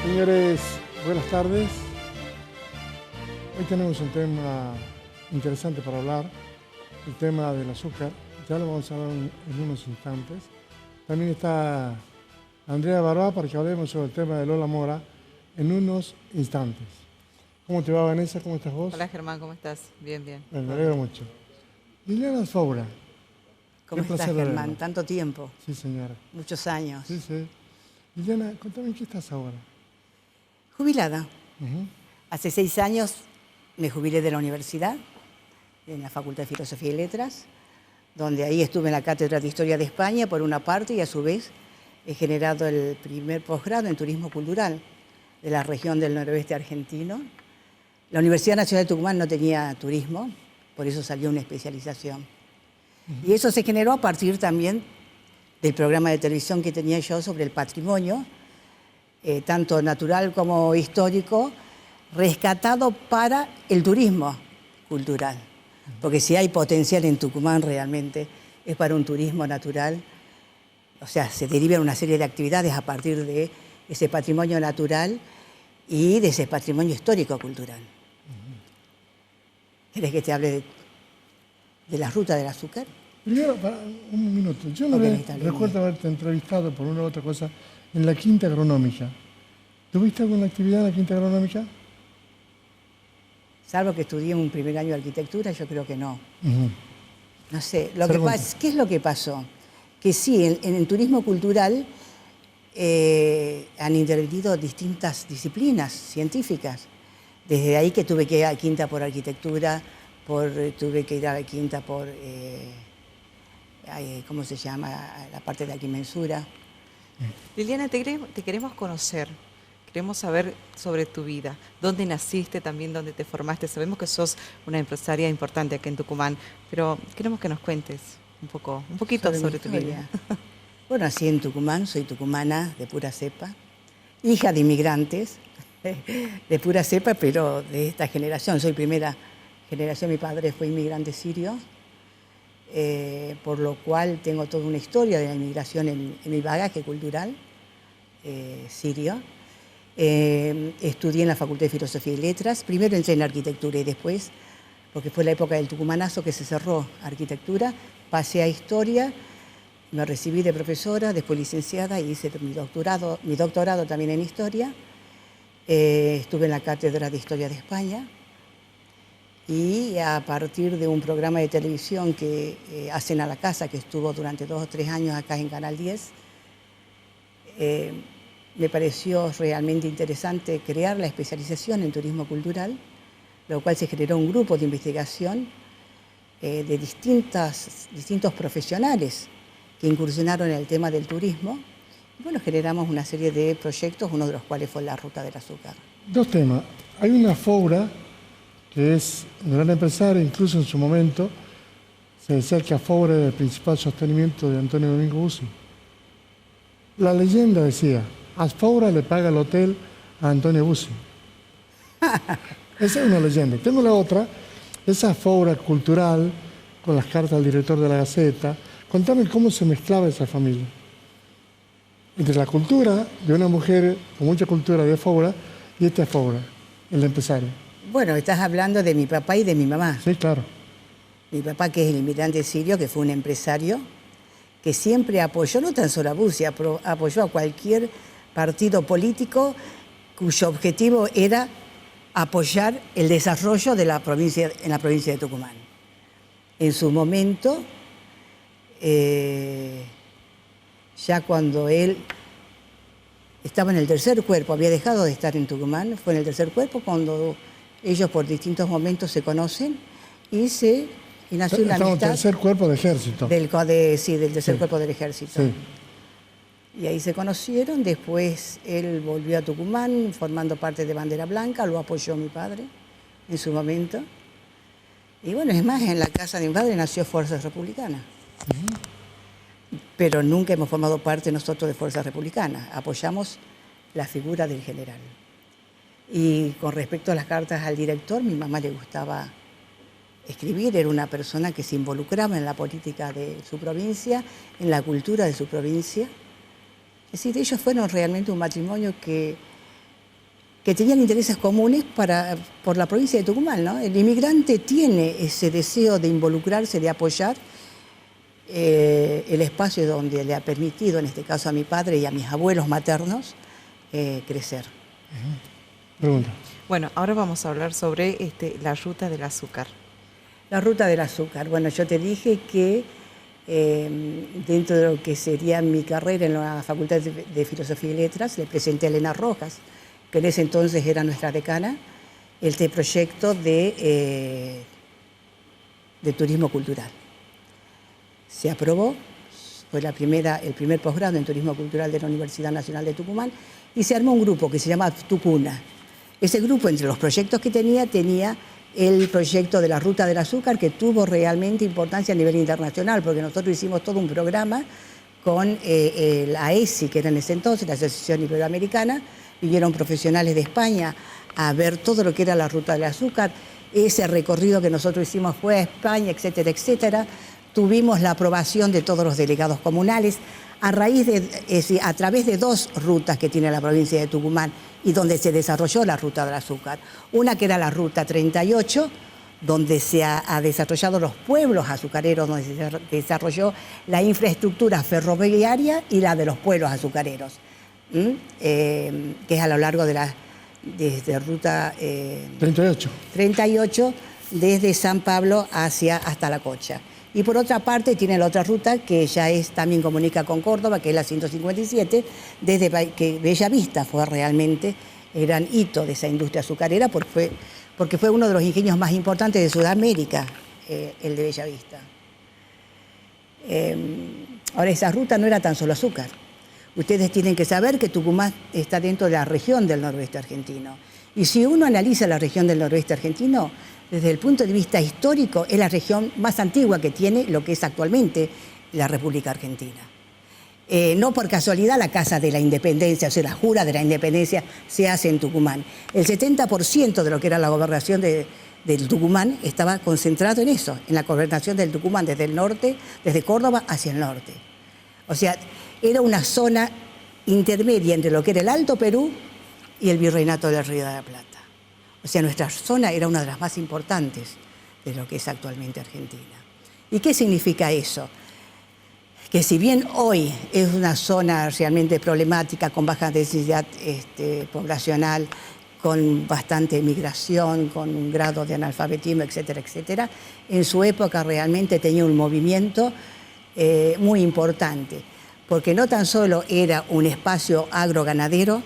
Señores, buenas tardes. Hoy tenemos un tema interesante para hablar, el tema del azúcar. Ya lo vamos a hablar en unos instantes. También está Andrea Barba para que hablemos sobre el tema de Lola Mora en unos instantes. ¿Cómo te va, Vanessa? ¿Cómo estás vos? Hola, Germán, ¿cómo estás? Bien, bien. Me alegro mucho. Liliana Faura. ¿Cómo estás, Germán? Tanto tiempo. Sí, señora. Muchos años. Sí, sí. Liliana, contame, ¿en qué estás ahora? Jubilada. Hace 6 años me jubilé de la universidad, en la Facultad de Filosofía y Letras, donde ahí estuve en la Cátedra de Historia de España, por una parte, y a su vez he generado el primer posgrado en Turismo Cultural de la región del noroeste argentino. La Universidad Nacional de Tucumán no tenía turismo, por eso salió una especialización. Y eso se generó a partir también del programa de televisión que tenía yo sobre el patrimonio, tanto natural como histórico, rescatado para el turismo cultural. Porque si hay potencial en Tucumán realmente es para un turismo natural. O sea, se derivan una serie de actividades a partir de ese patrimonio natural y de ese patrimonio histórico-cultural. ¿Querés que te hable de la ruta del azúcar? Primero, un minuto. Yo no recuerdo haberte entrevistado por una u otra cosa en la Quinta Agronómica. ¿Tuviste alguna actividad en la Quinta Agronómica? Salvo que estudié un primer año de arquitectura, yo creo que no. No sé, ¿qué es lo que pasó? Que sí, en el turismo cultural han intervenido distintas disciplinas científicas. Desde ahí que tuve que ir a la Quinta por arquitectura, tuve que ir a la Quinta por, ¿cómo se llama? La parte de agrimensura. Liliana, te queremos conocer, queremos saber sobre tu vida, dónde naciste, también dónde te formaste. Sabemos que sos una empresaria importante aquí en Tucumán, pero queremos que nos cuentes un poquito sobre tu vida. Bueno, nací en Tucumán, soy tucumana de pura cepa, hija de inmigrantes de pura cepa, pero de esta generación. Soy primera generación, mi padre fue inmigrante sirio, por lo cual tengo toda una historia de la inmigración en mi bagaje cultural sirio. Estudié en la Facultad de Filosofía y Letras. Primero entré en arquitectura y después, porque fue la época del tucumanazo que se cerró arquitectura, pasé a historia, me recibí de profesora, después licenciada y hice mi doctorado también en historia. Estuve en la Cátedra de Historia de España y a partir de un programa de televisión que hacen a la casa, que estuvo durante 2 o 3 años acá en Canal 10, me pareció realmente interesante crear la especialización en turismo cultural, lo cual se generó un grupo de investigación de distintos profesionales que incursionaron en el tema del turismo. Y bueno, generamos una serie de proyectos, uno de los cuales fue la Ruta del Azúcar. 2 temas. Hay una Faura, que es un gran empresario, incluso en su momento se decía que a Faura era el principal sostenimiento de Antonio Domingo Bussi. La leyenda decía, a Faura le paga el hotel a Antonio Bussi. Esa es una leyenda. Tengo la otra, esa Faura cultural, con las cartas del director de la Gaceta. Contame cómo se mezclaba esa familia. Entre la cultura de una mujer con mucha cultura de Faura y esta Faura, el empresario. Bueno, estás hablando de mi papá y de mi mamá. Sí, claro. Mi papá, que es el inmigrante sirio, que fue un empresario, que siempre apoyó, no tan solo a Bussi, apoyó a cualquier partido político cuyo objetivo era apoyar el desarrollo de la provincia, en la provincia de Tucumán. En su momento, ya cuando él estaba en el tercer cuerpo, había dejado de estar en Tucumán, fue en el tercer cuerpo cuando ellos por distintos momentos se conocen y nació una amistad. En el tercer cuerpo de ejército. Del tercer cuerpo del ejército. Sí. Y ahí se conocieron, después él volvió a Tucumán formando parte de Bandera Blanca, lo apoyó mi padre en su momento. Y bueno, es más, en la casa de mi padre nació Fuerzas Republicanas. Pero nunca hemos formado parte nosotros de Fuerzas Republicanas, apoyamos la figura del general. Y con respecto a las cartas al director, mi mamá le gustaba escribir, era una persona que se involucraba en la política de su provincia, en la cultura de su provincia. Es decir, ellos fueron realmente un matrimonio que que tenían intereses comunes por la provincia de Tucumán, ¿no? El inmigrante tiene ese deseo de involucrarse, de apoyar el espacio donde le ha permitido, en este caso a mi padre y a mis abuelos maternos, crecer. Pregunta. Bueno, ahora vamos a hablar sobre la ruta del azúcar. La ruta del azúcar. Bueno, yo te dije que dentro de lo que sería mi carrera en la Facultad de Filosofía y Letras, le presenté a Elena Rojas, que en ese entonces era nuestra decana, este proyecto de turismo cultural. Se aprobó, fue el primer posgrado en turismo cultural de la Universidad Nacional de Tucumán, y se armó un grupo que se llama Tucuna. Ese grupo, entre los proyectos que tenía el proyecto de la Ruta del Azúcar, que tuvo realmente importancia a nivel internacional, porque nosotros hicimos todo un programa con la AESI, que era en ese entonces, la Asociación Iberoamericana. Vinieron profesionales de España a ver todo lo que era la Ruta del Azúcar. Ese recorrido que nosotros hicimos fue a España, etcétera, etcétera. Tuvimos la aprobación de todos los delegados comunales a través de 2 rutas que tiene la provincia de Tucumán y donde se desarrolló la Ruta del Azúcar. Una que era la Ruta 38, donde se ha desarrollado los pueblos azucareros, donde se desarrolló la infraestructura ferroviaria y la de los pueblos azucareros, que es a lo largo desde Ruta 38, desde San Pablo hasta La Cocha. Y por otra parte tiene la otra ruta que ya también comunica con Córdoba, que es la 157, desde que Bella Vista fue realmente el gran hito de esa industria azucarera, porque fue uno de los ingenios más importantes de Sudamérica, el de Bella Vista. Ahora, esa ruta no era tan solo azúcar. Ustedes tienen que saber que Tucumán está dentro de la región del noroeste argentino. Y si uno analiza la región del noroeste argentino, desde el punto de vista histórico, es la región más antigua que tiene lo que es actualmente la República Argentina. No por casualidad la Casa de la Independencia, o sea, la jura de la Independencia se hace en Tucumán. El 70% de lo que era la gobernación del Tucumán estaba concentrado en eso, en la gobernación del Tucumán desde el norte, desde Córdoba hacia el norte. O sea, era una zona intermedia entre lo que era el Alto Perú y el Virreinato del Río de la Plata. O sea, nuestra zona era una de las más importantes de lo que es actualmente Argentina. ¿Y qué significa eso? Que si bien hoy es una zona realmente problemática, con baja densidad poblacional, con bastante migración, con un grado de analfabetismo, etcétera, etcétera, en su época realmente tenía un movimiento muy importante, porque no tan solo era un espacio agroganadero,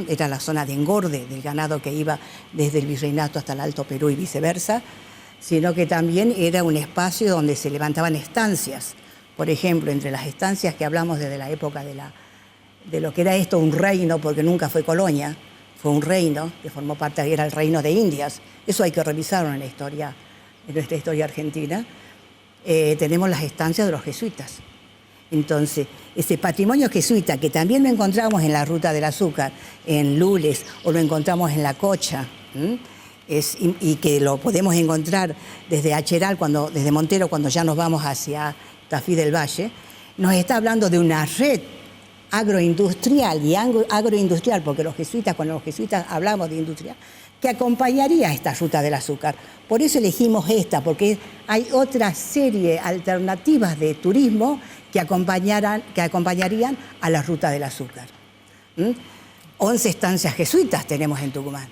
era la zona de engorde del ganado que iba desde el Virreinato hasta el Alto Perú y viceversa, sino que también era un espacio donde se levantaban estancias. Por ejemplo, entre las estancias que hablamos desde la época de lo que era esto un reino, porque nunca fue colonia, fue un reino que formó parte, era el reino de Indias. Eso hay que revisarlo en nuestra historia argentina. Tenemos las estancias de los jesuitas. Entonces, ese patrimonio jesuita, que también lo encontramos en la Ruta del Azúcar, en Lules, o lo encontramos en La Cocha, y que lo podemos encontrar desde Acheral, desde Montero, cuando ya nos vamos hacia Tafí del Valle, nos está hablando de una red agroindustrial, y agroindustrial, porque cuando los jesuitas hablamos de industria, que acompañaría esta Ruta del Azúcar. Por eso elegimos esta, porque hay otra serie alternativas de turismo que acompañarían a la Ruta del Azúcar. 11 estancias jesuitas tenemos en Tucumán.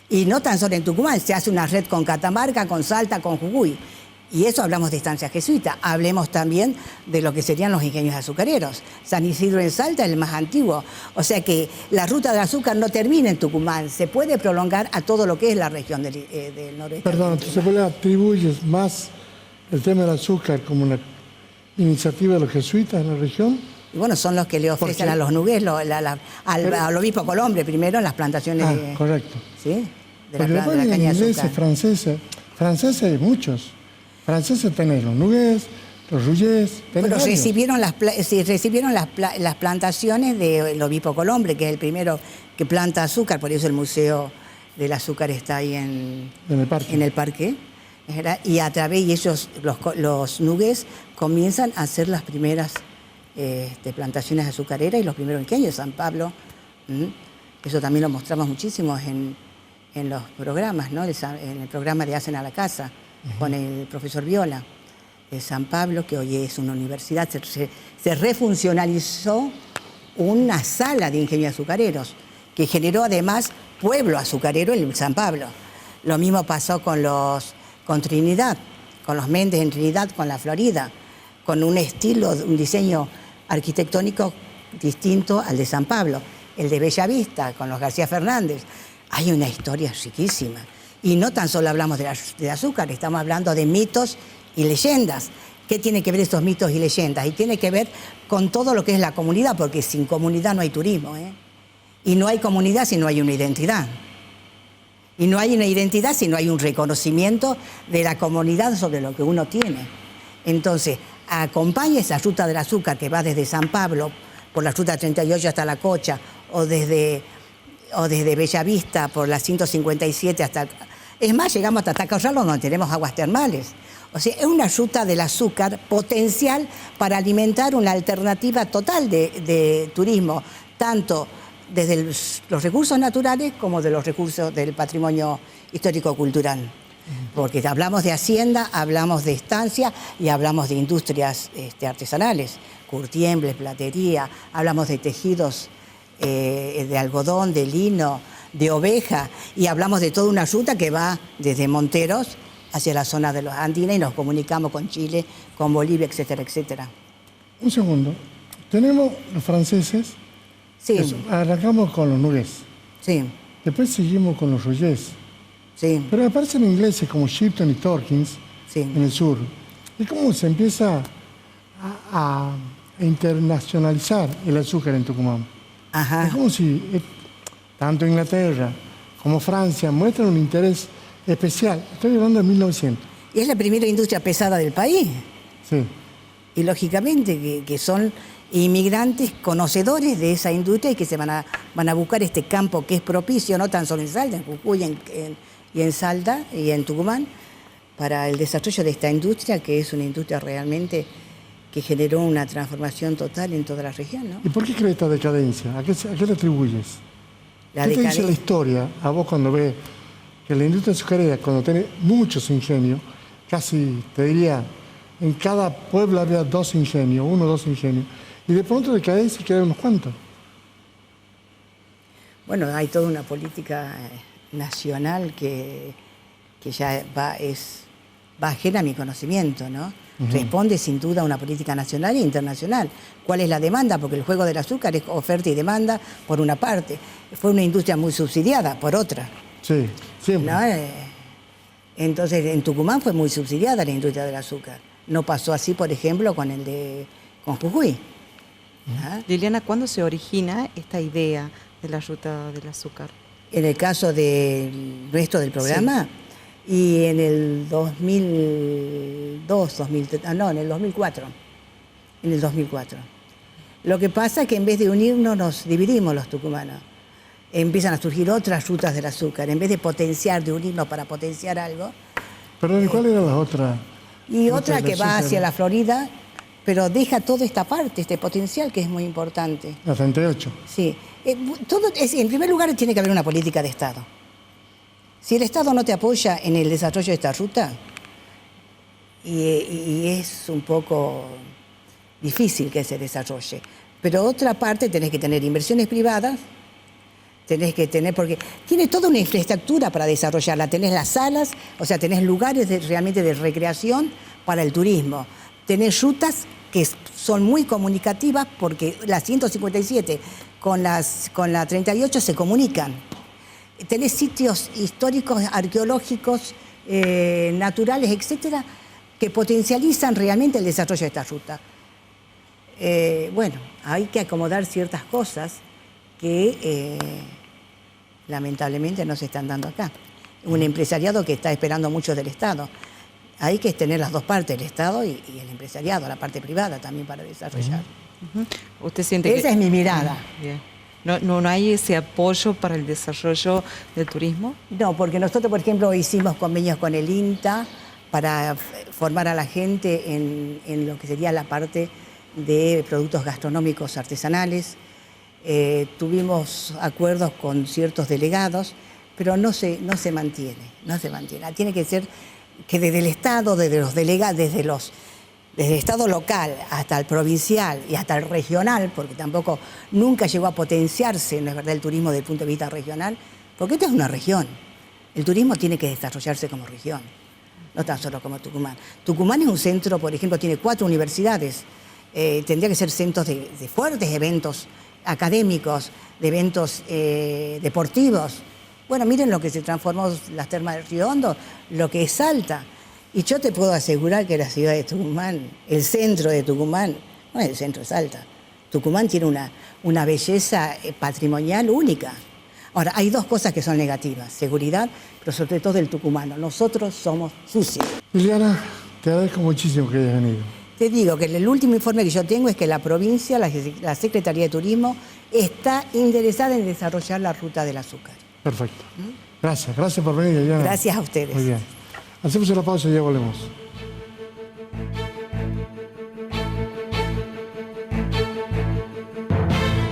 Y no tan solo en Tucumán, se hace una red con Catamarca, con Salta, con Jujuy. Y eso hablamos de estancias jesuitas. Hablemos también de lo que serían los ingenios azucareros. San Isidro en Salta es el más antiguo. O sea que la Ruta del Azúcar no termina en Tucumán, se puede prolongar a todo lo que es la región del noreste. Perdón, ¿se le atribuye más el tema del azúcar como una iniciativa de los jesuitas en la región? Y bueno, son los que le ofrecen a los nugués, al obispo Colombre primero, las plantaciones correcto. ¿Sí? de Porque la caña de ingleses, azúcar. franceses hay muchos. Franceses tenés los nugués, los ruyés. Pero recibieron las plantaciones del obispo Colombre, que es el primero que planta azúcar, por eso el Museo del Azúcar está ahí en el parque. Y a través de ellos, los nugués comienzan a hacer las primeras plantaciones azucareras y los primeros ingenios, San Pablo, Eso también lo mostramos muchísimo en los programas, ¿no? En el programa de Hacen a la Casa, con el profesor Viola, de San Pablo, que hoy es una universidad. Se refuncionalizó una sala de ingenieros azucareros, que generó además pueblo azucarero en San Pablo. Lo mismo pasó con Trinidad, con los Méndez en Trinidad, con la Florida, con un estilo, un diseño arquitectónico distinto al de San Pablo. El de Bellavista, con los García Fernández. Hay una historia riquísima. Y no tan solo hablamos de azúcar, estamos hablando de mitos y leyendas. ¿Qué tiene que ver estos mitos y leyendas? Y tiene que ver con todo lo que es la comunidad, porque sin comunidad no hay turismo, ¿eh? Y no hay comunidad si no hay una identidad. Y no hay una identidad si no hay un reconocimiento de la comunidad sobre lo que uno tiene. Entonces, acompaña esa ruta del azúcar que va desde San Pablo, por la ruta 38 hasta La Cocha, o desde Bellavista por la 157 hasta... Es más, llegamos hasta Tacarralo, donde tenemos aguas termales. O sea, es una ruta del azúcar potencial para alimentar una alternativa total de turismo, tanto desde los recursos naturales como de los recursos del patrimonio histórico-cultural. Porque hablamos de hacienda, hablamos de estancia y hablamos de industrias artesanales, curtiembre, platería, hablamos de tejidos de algodón, de lino, de oveja, y hablamos de toda una ruta que va desde Monteros hacia la zona de los Andinas y nos comunicamos con Chile, con Bolivia, etcétera, etcétera. Un segundo. Tenemos los franceses. Sí. Arrancamos con los nuggets. Sí. Después seguimos con los rollés. Sí. Pero aparecen ingleses como Shipton y Torkins en el sur. ¿Y cómo se empieza a internacionalizar el azúcar en Tucumán? Ajá. Es como si tanto Inglaterra como Francia muestran un interés especial. Estoy hablando de 1900. Y es la primera industria pesada del país. Sí. Y lógicamente que son inmigrantes conocedores de esa industria y que se van a buscar este campo que es propicio, no tan solo en Salta, en Jujuy y en Salta y en Tucumán, para el desarrollo de esta industria, que es una industria realmente que generó una transformación total en toda la región, ¿no? ¿Y por qué crees esta decadencia? ¿A qué le atribuyes? ¿Qué te dice la historia a vos cuando ves que la industria azucarera, cuando tiene muchos ingenios, casi te diría, en cada pueblo había 2 ingenios, 1 o 2 ingenios, y de pronto decadencia y quedan unos cuantos? Bueno, hay toda una política nacional que ya va ajena a mi conocimiento, ¿no? Responde sin duda a una política nacional e internacional. ¿Cuál es la demanda? Porque el juego del azúcar es oferta y demanda por una parte. Fue una industria muy subsidiada por otra. Sí, siempre. ¿No? Entonces, en Tucumán fue muy subsidiada la industria del azúcar. No pasó así, por ejemplo, con Jujuy. ¿Ah? Liliana, ¿cuándo se origina esta idea de la ruta del azúcar? En el caso del resto del programa, sí. Y en el 2002, en el 2004. En el 2004. Lo que pasa es que en vez de unirnos, nos dividimos los tucumanos. Empiezan a surgir otras rutas del azúcar. En vez de unirnos para potenciar algo. Perdón, ¿y cuál era la otra? Y otra que va hacia la Florida, pero deja toda esta parte, este potencial que es muy importante. La 38. Sí. En primer lugar, tiene que haber una política de Estado. Si el Estado no te apoya en el desarrollo de esta ruta, y es un poco difícil que se desarrolle. Pero otra parte, tenés que tener inversiones privadas, porque tiene toda una infraestructura para desarrollarla. Tenés las salas, o sea, tenés lugares realmente de recreación para el turismo. Tenés rutas que son muy comunicativas porque la 157 con la 38 se comunican. Tenés sitios históricos, arqueológicos, naturales, etcétera, que potencializan realmente el desarrollo de esta ruta. Bueno, hay que acomodar ciertas cosas que lamentablemente no se están dando acá. Un empresariado que está esperando mucho del Estado. Hay que tener las dos partes, el Estado y el empresariado, la parte privada también para desarrollar. ¿Usted siente Esa es mi mirada. Bien. ¿No hay ese apoyo para el desarrollo del turismo? No, porque nosotros, por ejemplo, hicimos convenios con el INTA para formar a la gente en lo que sería la parte de productos gastronómicos artesanales. tuvimos acuerdos con ciertos delegados, pero no se mantiene. Tiene que ser que desde el Estado, desde los delegados, desde el Estado local hasta el provincial y hasta el regional, porque tampoco nunca llegó a potenciarse, no es verdad, el turismo desde el punto de vista regional, porque esta es una región. El turismo tiene que desarrollarse como región, no tan solo como Tucumán. Tucumán es un centro, por ejemplo, tiene 4 universidades. Tendría que ser centros de fuertes eventos académicos, de eventos deportivos. Bueno, miren lo que se transformó las termas de Río Hondo, lo que es Salta. Y yo te puedo asegurar que la ciudad de Tucumán, el centro de Tucumán, no es el centro de Salta. Tucumán tiene una belleza patrimonial única. Ahora, hay 2 cosas que son negativas, seguridad, pero sobre todo el tucumano. Nosotros somos sucios. Liliana, te agradezco muchísimo que hayas venido. Te digo que el último informe que yo tengo es que la provincia, la Secretaría de Turismo, está interesada en desarrollar la ruta del azúcar. Perfecto. Gracias por venir, Liliana. Gracias a ustedes. Muy bien. Hacemos una pausa y ya volvemos.